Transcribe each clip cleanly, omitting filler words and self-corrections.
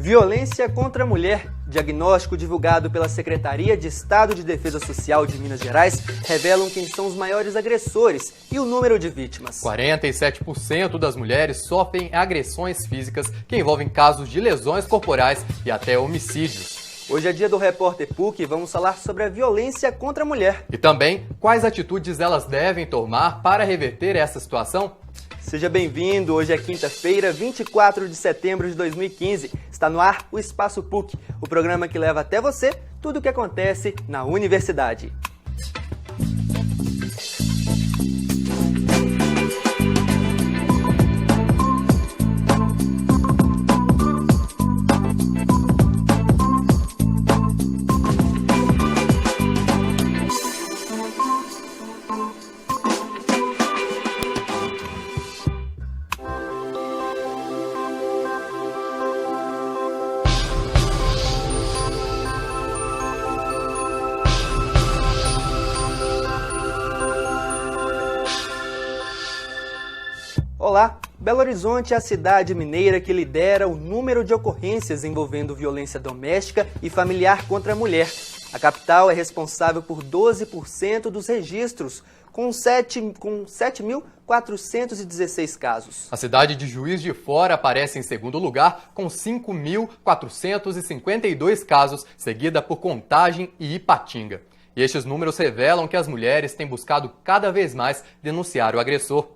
Violência contra a mulher. Diagnóstico divulgado pela Secretaria de Estado de Defesa Social de Minas Gerais revelam quem são os maiores agressores e o número de vítimas. 47% das mulheres sofrem agressões físicas que envolvem casos de lesões corporais e até homicídios. Hoje é dia do Repórter PUC e vamos falar sobre a violência contra a mulher. E também quais atitudes elas devem tomar para reverter essa situação. Seja bem-vindo, hoje é quinta-feira, 24 de setembro de 2015. Está no ar o Espaço PUC, o programa que leva até você tudo o que acontece na universidade. Olá! Belo Horizonte é a cidade mineira que lidera o número de ocorrências envolvendo violência doméstica e familiar contra a mulher. A capital é responsável por 12% dos registros, com 7.416 casos. A cidade de Juiz de Fora aparece em segundo lugar, com 5.452 casos, seguida por Contagem e Ipatinga. E estes números revelam que as mulheres têm buscado cada vez mais denunciar o agressor.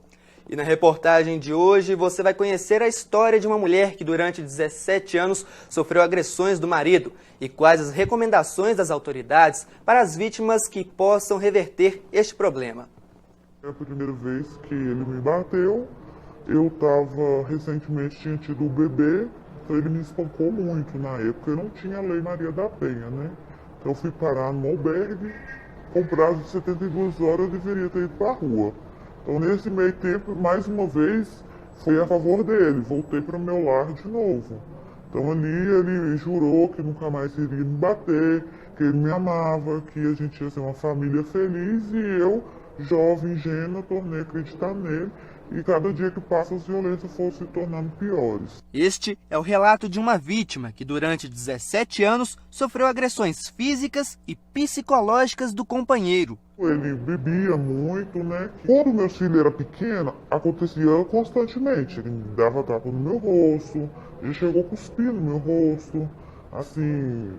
E na reportagem de hoje você vai conhecer a história de uma mulher que durante 17 anos sofreu agressões do marido e quais as recomendações das autoridades para as vítimas que possam reverter este problema. É a primeira vez que ele me bateu, eu recentemente tinha tido o bebê, então ele me espancou muito na época, eu não tinha a Lei Maria da Penha, né? Então eu fui parar no albergue, com prazo de 72 horas eu deveria ter ido para a rua. Então, nesse meio tempo, mais uma vez, fui a favor dele, voltei para o meu lar de novo. Então, ali ele jurou que nunca mais iria me bater, que ele me amava, que a gente ia ser uma família feliz e eu, jovem, ingênua, tornei a acreditar nele e cada dia que passa as violências foram se tornando piores. Este é o relato de uma vítima que durante 17 anos sofreu agressões físicas e psicológicas do companheiro. Ele bebia muito, né? Quando meu filho era pequeno, acontecia constantemente. Ele me dava tapa no meu rosto, ele chegou a cuspir no meu rosto. Assim,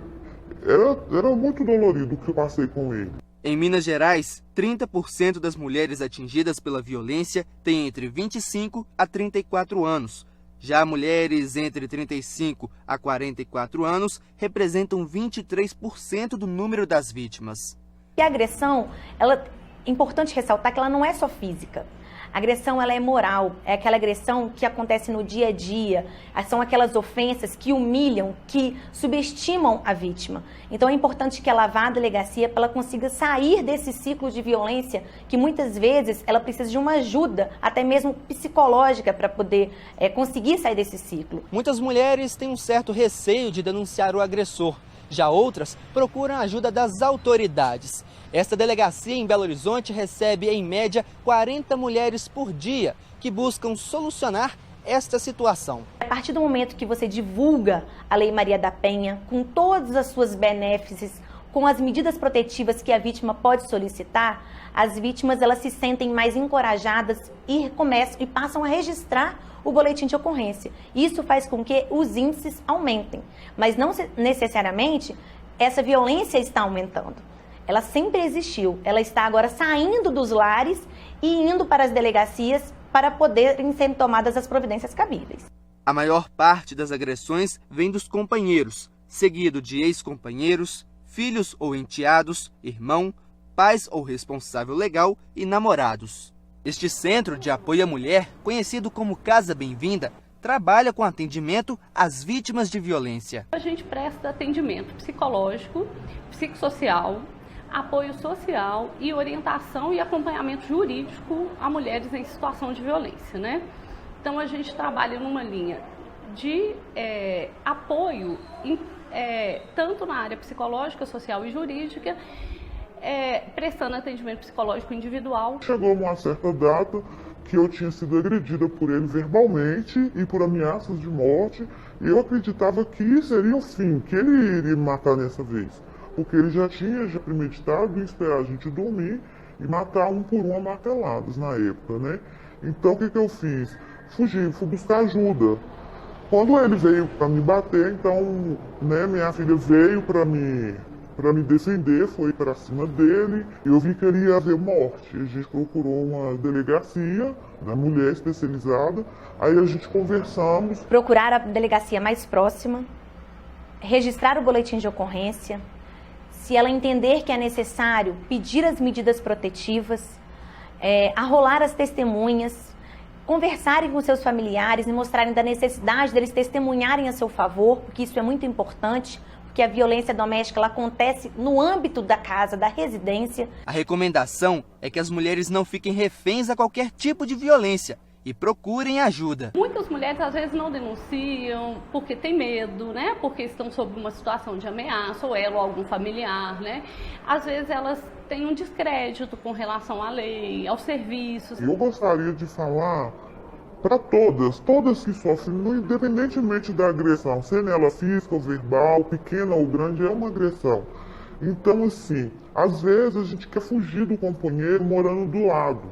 era muito dolorido o que eu passei com ele. Em Minas Gerais, 30% das mulheres atingidas pela violência têm entre 25 a 34 anos. Já mulheres entre 35 a 44 anos representam 23% do número das vítimas. E a agressão, é importante ressaltar que ela não é só física. A agressão ela é moral, é aquela agressão que acontece no dia a dia, são aquelas ofensas que humilham, que subestimam a vítima. Então é importante que ela vá à delegacia para ela consiga sair desse ciclo de violência, que muitas vezes ela precisa de uma ajuda, até mesmo psicológica, para poder conseguir sair desse ciclo. Muitas mulheres têm um certo receio de denunciar o agressor. Já outras procuram a ajuda das autoridades. Esta delegacia em Belo Horizonte recebe, em média, 40 mulheres por dia que buscam solucionar esta situação. A partir do momento que você divulga a Lei Maria da Penha, com todas as suas benefícios, com as medidas protetivas que a vítima pode solicitar, as vítimas elas se sentem mais encorajadas e passam a registrar o boletim de ocorrência. Isso faz com que os índices aumentem, mas não necessariamente essa violência está aumentando. Ela sempre existiu, ela está agora saindo dos lares e indo para as delegacias para poderem ser tomadas as providências cabíveis. A maior parte das agressões vem dos companheiros, seguido de ex-companheiros, filhos ou enteados, irmão, pais ou responsável legal e namorados. Este Centro de Apoio à Mulher, conhecido como Casa Bem-vinda, trabalha com atendimento às vítimas de violência. A gente presta atendimento psicológico, psicossocial, apoio social e orientação e acompanhamento jurídico a mulheres em situação de violência, né? Então a gente trabalha numa linha de apoio, tanto na área psicológica, social e jurídica, prestando atendimento psicológico individual. Chegou uma certa data que eu tinha sido agredida por ele verbalmente e por ameaças de morte. E eu acreditava que seria o fim, que ele iria me matar dessa vez. Porque ele já tinha premeditado em esperar a gente dormir e matar um por um a marteladas na época, né? Então o que eu fiz? Fugi, fui buscar ajuda. Quando ele veio para me bater, então, né, minha filha veio para me defender, foi para cima dele. Eu vi que ele ia haver morte. A gente procurou uma delegacia da mulher especializada. Aí a gente conversamos. Procurar a delegacia mais próxima, registrar o boletim de ocorrência. Se ela entender que é necessário, pedir as medidas protetivas, arrolar as testemunhas, conversarem com seus familiares e mostrarem da necessidade deles testemunharem a seu favor, porque isso é muito importante, porque a violência doméstica ela acontece no âmbito da casa, da residência. A recomendação é que as mulheres não fiquem reféns a qualquer tipo de violência e procurem ajuda. Muitas mulheres às vezes não denunciam porque tem medo, né? Porque estão sob uma situação de ameaça, ou ela ou algum familiar, né? Às vezes elas têm um descrédito com relação à lei, aos serviços. Eu gostaria de falar para todas que sofrem, independentemente da agressão, sendo ela física ou verbal, pequena ou grande, é uma agressão. Então, assim, às vezes a gente quer fugir do companheiro morando do lado,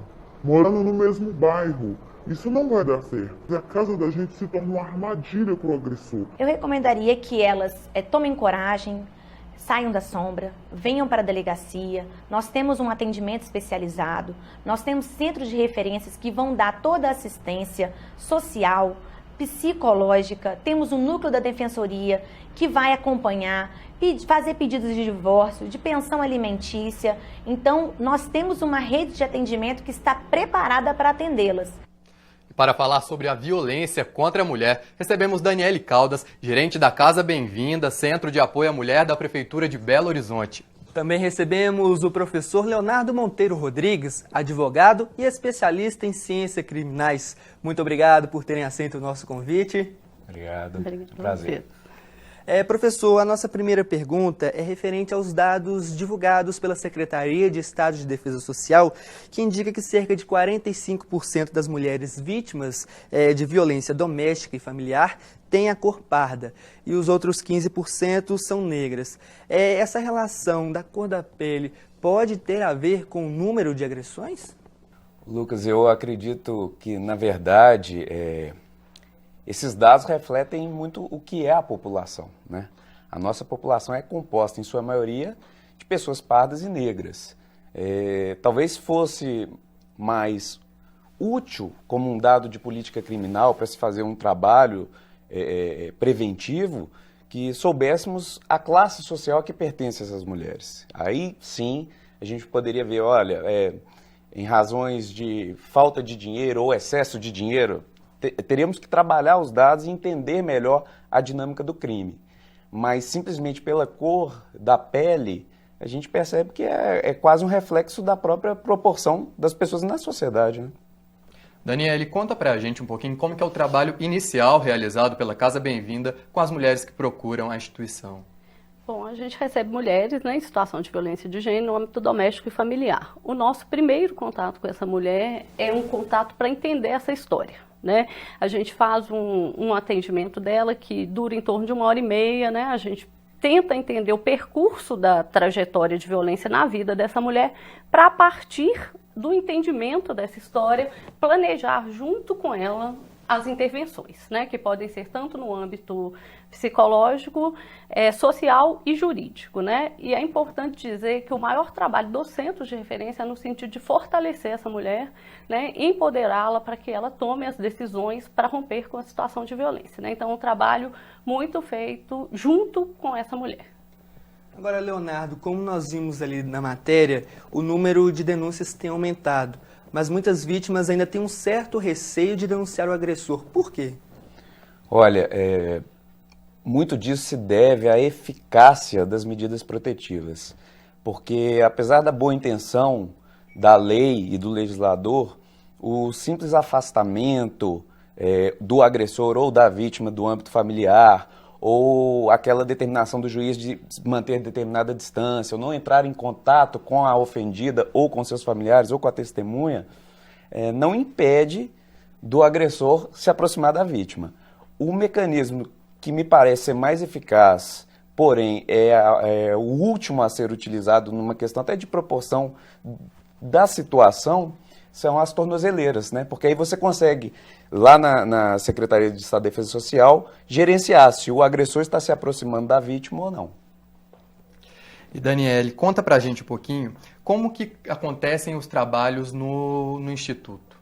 morando no mesmo bairro. Isso não vai dar certo. A casa da gente se torna uma armadilha para o agressor. Eu recomendaria que elas tomem coragem, saiam da sombra, venham para a delegacia. Nós temos um atendimento especializado, nós temos centros de referências que vão dar toda a assistência social, psicológica, temos o núcleo da defensoria que vai acompanhar, fazer pedidos de divórcio, de pensão alimentícia. Então, nós temos uma rede de atendimento que está preparada para atendê-las. Para falar sobre a violência contra a mulher, recebemos Daniele Caldas, gerente da Casa Bem-vinda, Centro de Apoio à Mulher da Prefeitura de Belo Horizonte. Também recebemos o professor Leonardo Monteiro Rodrigues, advogado e especialista em ciências criminais. Muito obrigado por terem aceito o nosso convite. Obrigado. Prazer. Professor, a nossa primeira pergunta é referente aos dados divulgados pela Secretaria de Estado de Defesa Social, que indica que cerca de 45% das mulheres vítimas de violência doméstica e familiar têm a cor parda e os outros 15% são negras. Essa relação da cor da pele pode ter a ver com o número de agressões? Lucas, eu acredito que, na verdade, esses dados refletem muito o que é a população, né? A nossa população é composta, em sua maioria, de pessoas pardas e negras. Talvez fosse mais útil, como um dado de política criminal, para se fazer um trabalho preventivo, que soubéssemos a classe social que pertence a essas mulheres. Aí, sim, a gente poderia ver, olha, em razões de falta de dinheiro ou excesso de dinheiro, teríamos que trabalhar os dados e entender melhor a dinâmica do crime. Mas simplesmente pela cor da pele, a gente percebe que é quase um reflexo da própria proporção das pessoas na sociedade, né? Daniele, conta pra gente um pouquinho como que é o trabalho inicial realizado pela Casa Bem-vinda com as mulheres que procuram a instituição. Bom, a gente recebe mulheres, né, em situação de violência de gênero no âmbito doméstico e familiar. O nosso primeiro contato com essa mulher é um contato para entender essa história, né? A gente faz um atendimento dela que dura em torno de 1h30, né? A gente tenta entender o percurso da trajetória de violência na vida dessa mulher para, a partir do entendimento dessa história, planejar junto com ela as intervenções, né, que podem ser tanto no âmbito psicológico, social e jurídico, né? E é importante dizer que o maior trabalho dos centros de referência é no sentido de fortalecer essa mulher, né, empoderá-la para que ela tome as decisões para romper com a situação de violência, né? Então, um trabalho muito feito junto com essa mulher. Agora, Leonardo, como nós vimos ali na matéria, o número de denúncias tem aumentado, mas muitas vítimas ainda têm um certo receio de denunciar o agressor. Por quê? Olha, muito disso se deve à eficácia das medidas protetivas, porque apesar da boa intenção da lei e do legislador, o simples afastamento do agressor ou da vítima do âmbito familiar, ou aquela determinação do juiz de manter determinada distância, ou não entrar em contato com a ofendida, ou com seus familiares, ou com a testemunha, não impede do agressor se aproximar da vítima. O mecanismo que me parece ser mais eficaz, porém é o último a ser utilizado numa questão até de proporção da situação, são as tornozeleiras, né? Porque aí você consegue, lá na Secretaria de Estado de Defesa Social, gerenciar se o agressor está se aproximando da vítima ou não. E Daniele, conta pra gente um pouquinho como que acontecem os trabalhos no Instituto.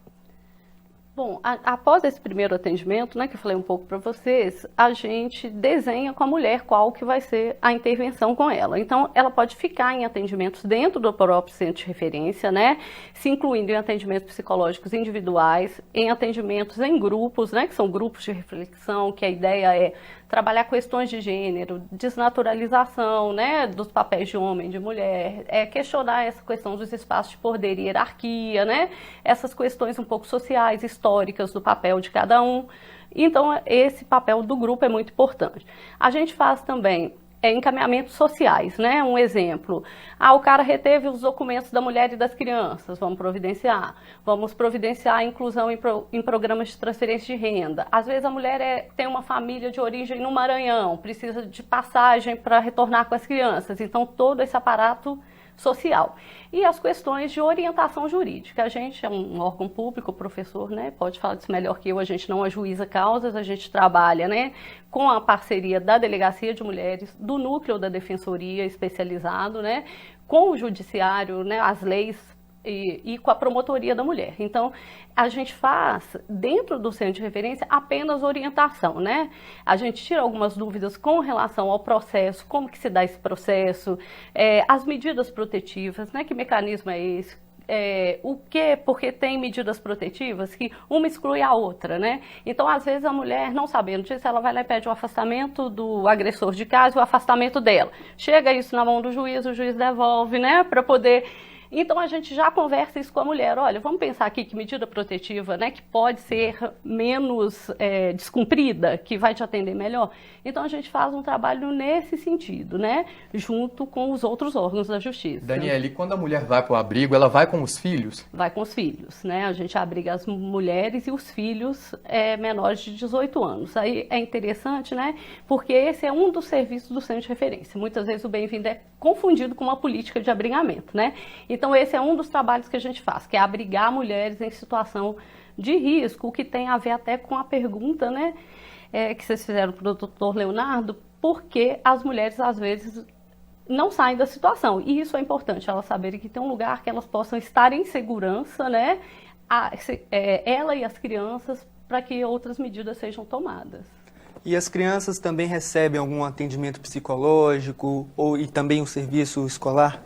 Bom, após esse primeiro atendimento, né, que eu falei um pouco para vocês, a gente desenha com a mulher qual que vai ser a intervenção com ela. Então, ela pode ficar em atendimentos dentro do próprio centro de referência, né, se incluindo em atendimentos psicológicos individuais, em atendimentos em grupos, né, que são grupos de reflexão, que a ideia é trabalhar questões de gênero, desnaturalização, né, dos papéis de homem e de mulher, questionar essa questão dos espaços de poder e hierarquia, né, essas questões um pouco sociais, históricas do papel de cada um. Então, esse papel do grupo é muito importante. A gente faz também encaminhamentos sociais, né? Um exemplo, o cara reteve os documentos da mulher e das crianças, vamos providenciar a inclusão em programas de transferência de renda. Às vezes a mulher tem uma família de origem no Maranhão, precisa de passagem para retornar com as crianças, então todo esse aparato social. E as questões de orientação jurídica. A gente é um órgão público, o professor, né, pode falar disso melhor que eu, a gente não ajuiza causas, a gente trabalha, né, com a parceria da Delegacia de Mulheres, do Núcleo da Defensoria especializado, né, com o Judiciário, né, as leis e com a promotoria da mulher. Então, a gente faz, dentro do centro de referência, apenas orientação, né? A gente tira algumas dúvidas com relação ao processo, como que se dá esse processo, as medidas protetivas, né? Que mecanismo é esse? Porque tem medidas protetivas que uma exclui a outra, né? Então, às vezes, a mulher, não sabendo disso, ela vai lá e pede o afastamento do agressor de casa e o afastamento dela. Chega isso na mão do juiz, o juiz devolve, né? Para poder... Então, a gente já conversa isso com a mulher. Olha, vamos pensar aqui que medida protetiva, né, que pode ser menos descumprida, que vai te atender melhor. Então, a gente faz um trabalho nesse sentido, né, junto com os outros órgãos da Justiça. Daniele, quando a mulher vai para o abrigo, ela vai com os filhos? Vai com os filhos, né? A gente abriga as mulheres e os filhos menores de 18 anos. Aí é interessante, né, porque esse é um dos serviços do centro de referência. Muitas vezes o bem-vindo é confundido com uma política de abrigamento, né? Então, esse é um dos trabalhos que a gente faz, que é abrigar mulheres em situação de risco, o que tem a ver até com a pergunta, né, que vocês fizeram para o doutor Leonardo, porque as mulheres, às vezes, não saem da situação. E isso é importante, elas saberem que tem um lugar que elas possam estar em segurança, né, ela e as crianças, para que outras medidas sejam tomadas. E as crianças também recebem algum atendimento psicológico e também um serviço escolar?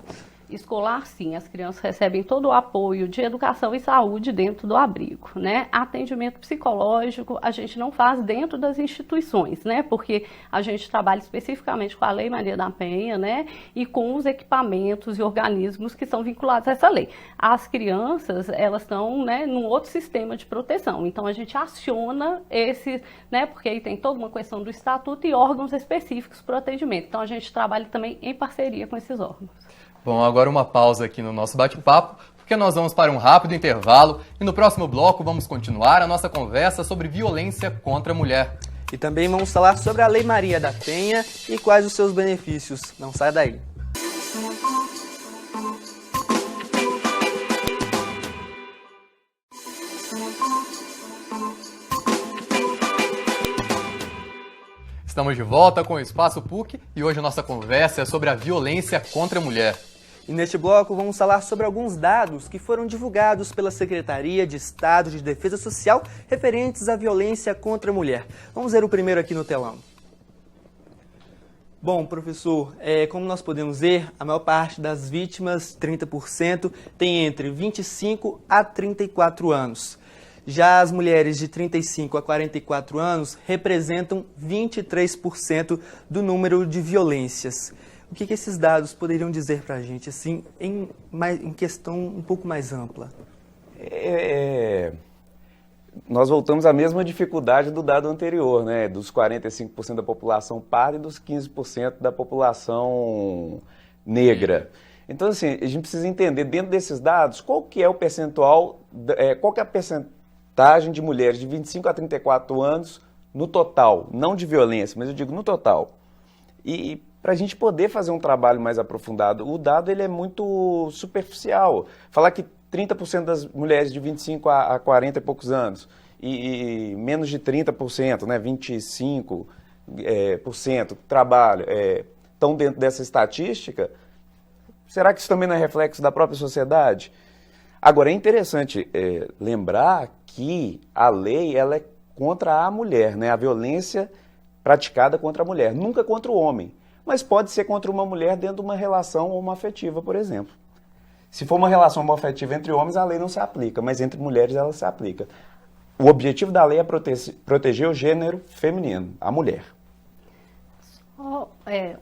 Escolar, sim, as crianças recebem todo o apoio de educação e saúde dentro do abrigo, né? Atendimento psicológico a gente não faz dentro das instituições, né? Porque a gente trabalha especificamente com a Lei Maria da Penha, né? E com os equipamentos e organismos que são vinculados a essa lei. As crianças, elas estão, né, num outro sistema de proteção, então a gente aciona esse, né? Porque aí tem toda uma questão do estatuto e órgãos específicos para o atendimento. Então a gente trabalha também em parceria com esses órgãos. Bom, agora uma pausa aqui no nosso bate-papo, porque nós vamos para um rápido intervalo e no próximo bloco vamos continuar a nossa conversa sobre violência contra a mulher. E também vamos falar sobre a Lei Maria da Penha e quais os seus benefícios. Não sai daí. Estamos de volta com o Espaço PUC e hoje a nossa conversa é sobre a violência contra a mulher. E neste bloco vamos falar sobre alguns dados que foram divulgados pela Secretaria de Estado de Defesa Social referentes à violência contra a mulher. Vamos ver o primeiro aqui no telão. Bom, professor, como nós podemos ver, a maior parte das vítimas, 30%, tem entre 25 a 34 anos. Já as mulheres de 35 a 44 anos representam 23% do número de violências. O que esses dados poderiam dizer para a gente, assim, em questão um pouco mais ampla? Nós voltamos à mesma dificuldade do dado anterior, né? Dos 45% da população parda e dos 15% da população negra. Então, assim, a gente precisa entender dentro desses dados qual que é o percentual, qual que é a percentagem de mulheres de 25 a 34 anos no total, não de violência, mas eu digo no total. E para a gente poder fazer um trabalho mais aprofundado, o dado ele é muito superficial. Falar que 30% das mulheres de 25 a 40 e poucos anos e menos de 30%, né, 25% trabalho, estão dentro dessa estatística, será que isso também não é reflexo da própria sociedade? Agora, é interessante lembrar que a lei ela é contra a mulher, né? A violência praticada contra a mulher, nunca contra o homem, mas pode ser contra uma mulher dentro de uma relação homoafetiva, por exemplo. Se for uma relação homoafetiva entre homens, a lei não se aplica, mas entre mulheres ela se aplica. O objetivo da lei é proteger o gênero feminino, a mulher.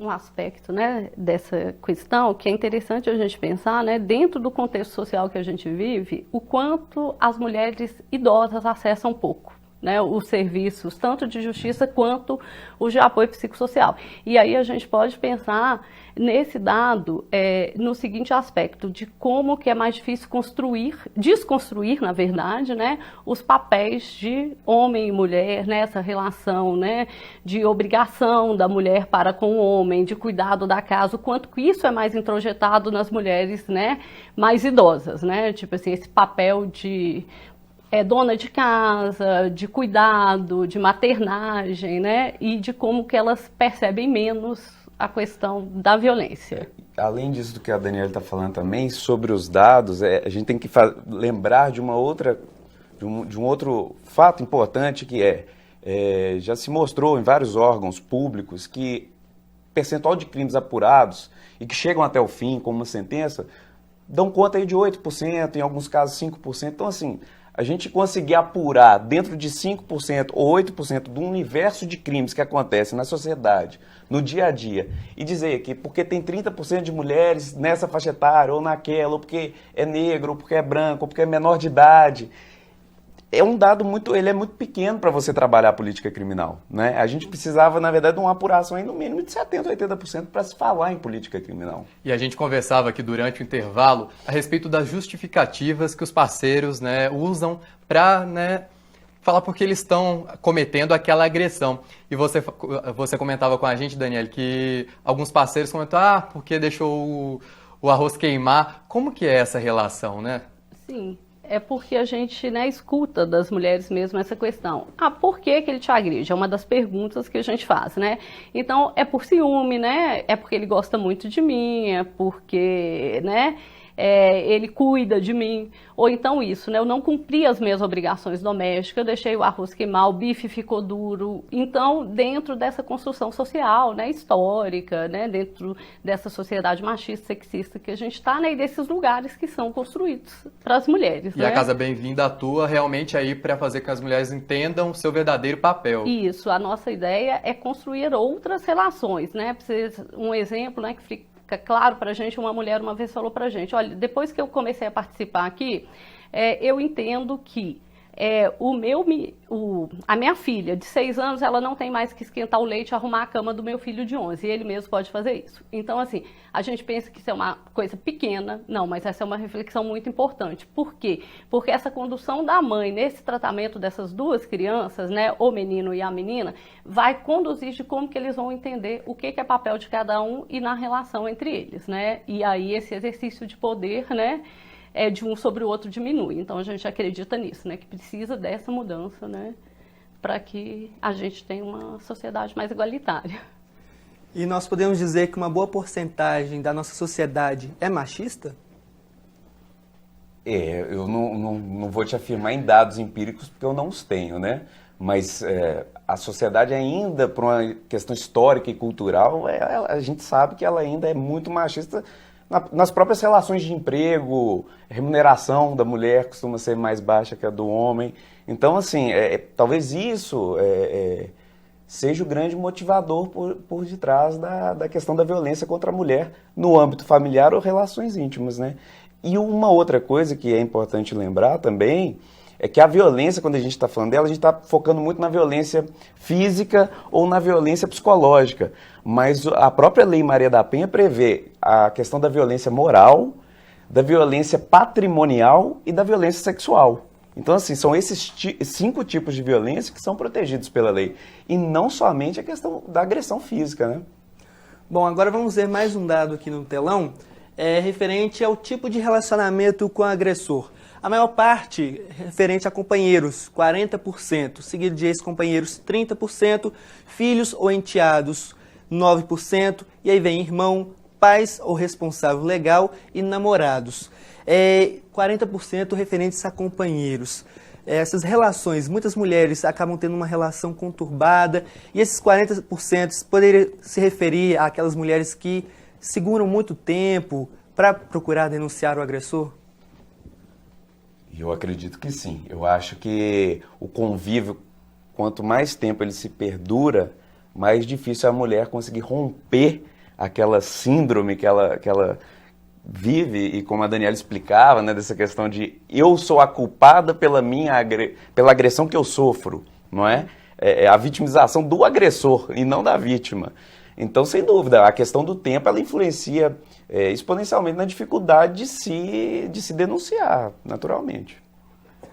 Um aspecto, né, dessa questão que é interessante a gente pensar, né, dentro do contexto social que a gente vive, o quanto as mulheres idosas acessam pouco, né, os serviços tanto de justiça quanto os de apoio psicossocial. E aí a gente pode pensar nesse dado no seguinte aspecto, de como que é mais difícil desconstruir, na verdade, né, os papéis de homem e mulher, né, essa relação, né, de obrigação da mulher para com o homem, de cuidado da casa, o quanto que isso é mais introjetado nas mulheres, né, mais idosas, né, tipo assim, esse papel de dona de casa, de cuidado, de maternagem, né, e de como que elas percebem menos a questão da violência. Além disso do que a Daniela está falando também, sobre os dados, a gente tem que lembrar de uma outra, de um outro fato importante que já se mostrou em vários órgãos públicos que percentual de crimes apurados e que chegam até o fim com uma sentença, dão conta aí de 8%, em alguns casos 5%. Então, assim, a gente conseguir apurar dentro de 5% ou 8% do universo de crimes que acontecem na sociedade, no dia a dia, e dizer que porque tem 30% de mulheres nessa faixa etária, ou naquela, ou porque é negro, ou porque é branco, ou porque é menor de idade, é um dado muito pequeno para você trabalhar a política criminal, né? A gente precisava, na verdade, de uma apuração aí no mínimo de 70%, 80% para se falar em política criminal. E a gente conversava aqui durante o intervalo a respeito das justificativas que os parceiros, né, usam para, né, falar porque eles estão cometendo aquela agressão. E você comentava com a gente, Daniela, que alguns parceiros comentam, porque deixou o arroz queimar. Como que é essa relação, né? Sim. É porque a gente, né, escuta das mulheres mesmo essa questão. Por que ele te agride? É uma das perguntas que a gente faz, né? Então, é por ciúme, né? É porque ele gosta muito de mim, é porque, né, ele cuida de mim. Ou então isso, né? Eu não cumpri as minhas obrigações domésticas, eu deixei o arroz queimar, o bife ficou duro. Então, dentro dessa construção social, né, histórica, né, dentro dessa sociedade machista, sexista que a gente está, né, e desses lugares que são construídos para as mulheres. E né? a Casa Bem-vinda atua realmente aí para fazer com que as mulheres entendam o seu verdadeiro papel. Isso, a nossa ideia é construir outras relações, né? Um exemplo, né, que fica claro para a gente, uma mulher uma vez falou para a gente, olha, depois que eu comecei a participar aqui, eu entendo que a minha filha de 6 anos, ela não tem mais que esquentar o leite e arrumar a cama do meu filho de 11, e ele mesmo pode fazer isso. Então, assim, a gente pensa que isso é uma coisa pequena, não, mas essa é uma reflexão muito importante. Por quê? Porque essa condução da mãe nesse tratamento dessas duas crianças, né, o menino e a menina, vai conduzir de como que eles vão entender o que é papel de cada um e na relação entre eles, né? E aí esse exercício de poder, né, de um sobre o outro diminui. Então a gente acredita nisso, né, que precisa dessa mudança, né, para que a gente tenha uma sociedade mais igualitária. E nós podemos dizer que uma boa porcentagem da nossa sociedade é machista? Eu não vou te afirmar em dados empíricos porque eu não os tenho, né? Mas a sociedade ainda, por uma questão histórica e cultural, a gente sabe que ela ainda é muito machista. Nas próprias relações de emprego, remuneração da mulher costuma ser mais baixa que a do homem. Então, assim, talvez isso seja o grande motivador por detrás da questão da violência contra a mulher no âmbito familiar ou relações íntimas, né? E uma outra coisa que é importante lembrar também é que a violência, quando a gente está falando dela, a gente está focando muito na violência física ou na violência psicológica. Mas a própria Lei Maria da Penha prevê a questão da violência moral, da violência patrimonial e da violência sexual. Então, assim, são esses 5 tipos de violência que são protegidos pela lei. E não somente a questão da agressão física, né? Bom, agora vamos ver mais um dado aqui no telão, referente ao tipo de relacionamento com o agressor. A maior parte referente a companheiros, 40%, seguido de ex-companheiros, 30%, filhos ou enteados, 9%, e aí vem irmão, pais ou responsável legal e namorados. 40% referentes a companheiros. Essas relações, muitas mulheres acabam tendo uma relação conturbada, e esses 40% poderiam se referir àquelas mulheres que seguram muito tempo para procurar denunciar o agressor? Eu acredito que sim. Eu acho que o convívio, quanto mais tempo ele se perdura, mais difícil é a mulher conseguir romper aquela síndrome que ela vive, e como a Daniela explicava, né, dessa questão de eu sou a culpada pela agressão que eu sofro, não é? É a vitimização do agressor e não da vítima. Então, sem dúvida, a questão do tempo ela influencia exponencialmente na dificuldade de se denunciar, naturalmente.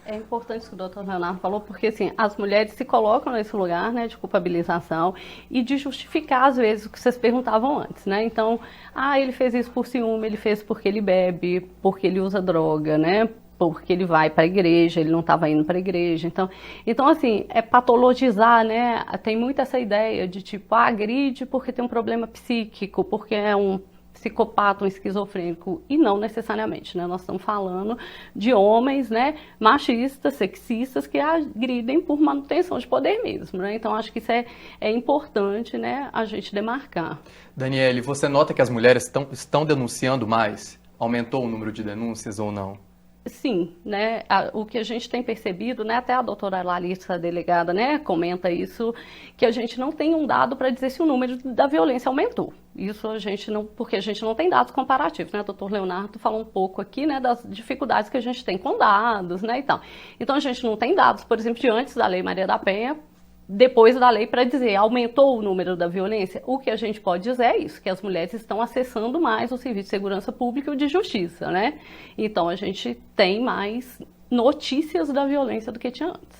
É importante o que o doutor Leonardo falou, porque assim, as mulheres se colocam nesse lugar, né, de culpabilização e de justificar, às vezes, o que vocês perguntavam antes, né? Então, ele fez isso por ciúme, ele fez porque ele bebe, porque ele usa droga, né? Porque ele vai para a igreja, ele não estava indo para a igreja. Então, assim, é patologizar, né? Tem muito essa ideia de, tipo, agride porque tem um problema psíquico, porque é um psicopata, um esquizofrênico, e não necessariamente, né? Nós estamos falando de homens, né, machistas, sexistas, que agridem por manutenção de poder mesmo, né? Então, acho que isso é importante, né, a gente demarcar. Daniele, você nota que as mulheres estão denunciando mais? Aumentou o número de denúncias ou não? Sim, né, o que a gente tem percebido, né, até a doutora Larissa, a delegada, né, comenta isso, que a gente não tem um dado para dizer se o número da violência aumentou. Isso a gente não, porque a gente não tem dados comparativos, né, o doutor Leonardo falou um pouco aqui, né, das dificuldades que a gente tem com dados, né, e tal. Então a gente não tem dados, por exemplo, de antes da Lei Maria da Penha, depois da lei, para dizer aumentou o número da violência. O que a gente pode dizer é isso, que as mulheres estão acessando mais o Serviço de Segurança Pública e o de Justiça, né? Então a gente tem mais notícias da violência do que tinha antes.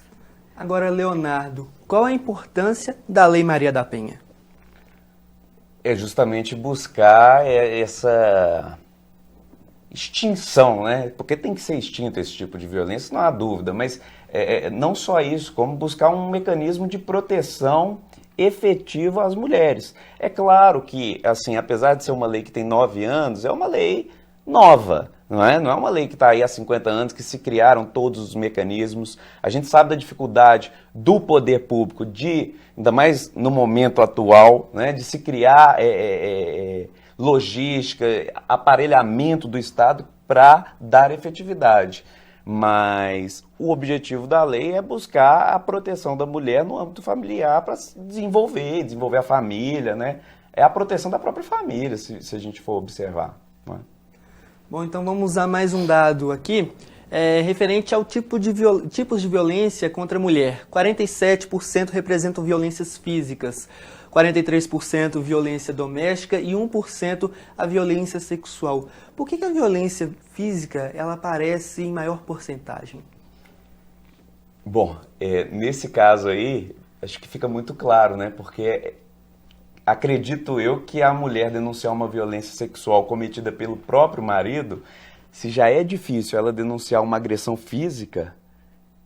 Agora, Leonardo, qual a importância da Lei Maria da Penha? É justamente buscar essa extinção, né? Porque tem que ser extinto esse tipo de violência, não há dúvida, mas não só isso, como buscar um mecanismo de proteção efetiva às mulheres. É claro que, assim, apesar de ser uma lei que tem 9 anos, é uma lei nova, não é? Não é uma lei que está aí há 50 anos, que se criaram todos os mecanismos. A gente sabe da dificuldade do poder público, ainda mais no momento atual, né, de se criar logística, aparelhamento do Estado para dar efetividade. Mas o objetivo da lei é buscar a proteção da mulher no âmbito familiar para desenvolver a família, né? É a proteção da própria família, se a gente for observar. Não é? Bom, então vamos usar mais um dado aqui, referente ao tipos de violência contra a mulher. 47% representam violências físicas, 43% violência doméstica e 1% a violência sexual. Por que a violência física ela aparece em maior porcentagem? Bom, nesse caso aí, acho que fica muito claro, né? Porque acredito eu que a mulher denunciar uma violência sexual cometida pelo próprio marido, se já é difícil ela denunciar uma agressão física,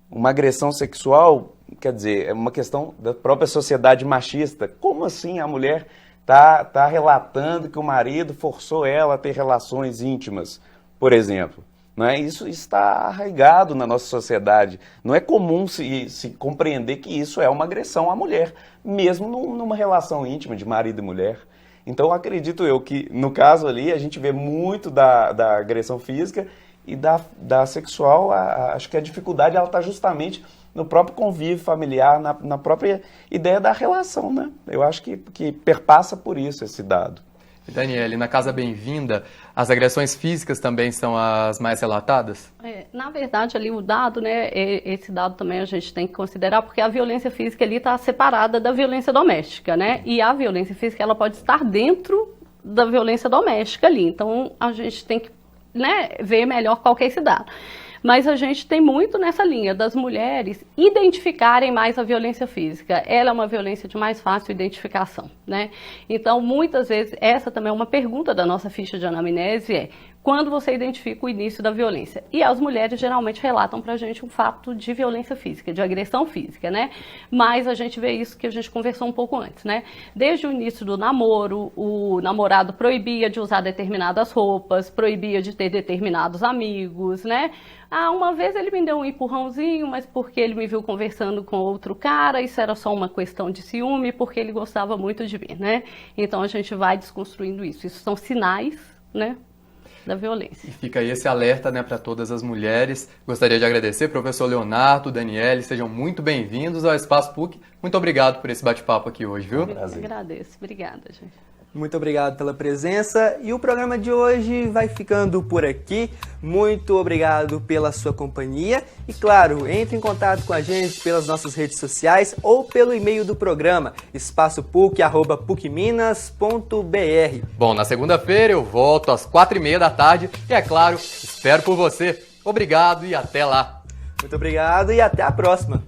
uma agressão sexual, quer dizer, é uma questão da própria sociedade machista. Como assim a mulher tá relatando que o marido forçou ela a ter relações íntimas, por exemplo? Não é? Isso está arraigado na nossa sociedade. Não é comum se compreender que isso é uma agressão à mulher, mesmo numa relação íntima de marido e mulher. Então, acredito eu que, no caso ali, a gente vê muito da agressão física e da sexual. Acho que a dificuldade está justamente no próprio convívio familiar, na própria ideia da relação, né? Eu acho que perpassa por isso esse dado. Daniele, na Casa Bem-vinda, as agressões físicas também são as mais relatadas? Na verdade, ali o dado, né, esse dado também a gente tem que considerar, porque a violência física ali está separada da violência doméstica, né? E a violência física, ela pode estar dentro da violência doméstica ali. Então, a gente tem que, né, ver melhor qual que é esse dado. Mas a gente tem muito nessa linha das mulheres identificarem mais a violência física. Ela é uma violência de mais fácil identificação, né? Então, muitas vezes, essa também é uma pergunta da nossa ficha de anamnese, quando você identifica o início da violência? E as mulheres geralmente relatam pra gente um fato de violência física, de agressão física, né? Mas a gente vê isso que a gente conversou um pouco antes, né? Desde o início do namoro, o namorado proibia de usar determinadas roupas, proibia de ter determinados amigos, né? Ah, uma vez ele me deu um empurrãozinho, mas porque ele me viu conversando com outro cara, isso era só uma questão de ciúme, porque ele gostava muito de mim, né? Então a gente vai desconstruindo isso. Isso são sinais, né, da violência. E fica aí esse alerta, né, para todas as mulheres. Gostaria de agradecer, professor Leonardo, Daniele, sejam muito bem-vindos ao Espaço PUC. Muito obrigado por esse bate-papo aqui hoje, viu? Eu agradeço. Obrigada, gente. Muito obrigado pela presença e o programa de hoje vai ficando por aqui. Muito obrigado pela sua companhia e, claro, entre em contato com a gente pelas nossas redes sociais ou pelo e-mail do programa espaçopuc@pucminas.br. Bom, na segunda-feira eu volto às 4h30 da tarde e, é claro, espero por você. Obrigado e até lá. Muito obrigado e até a próxima.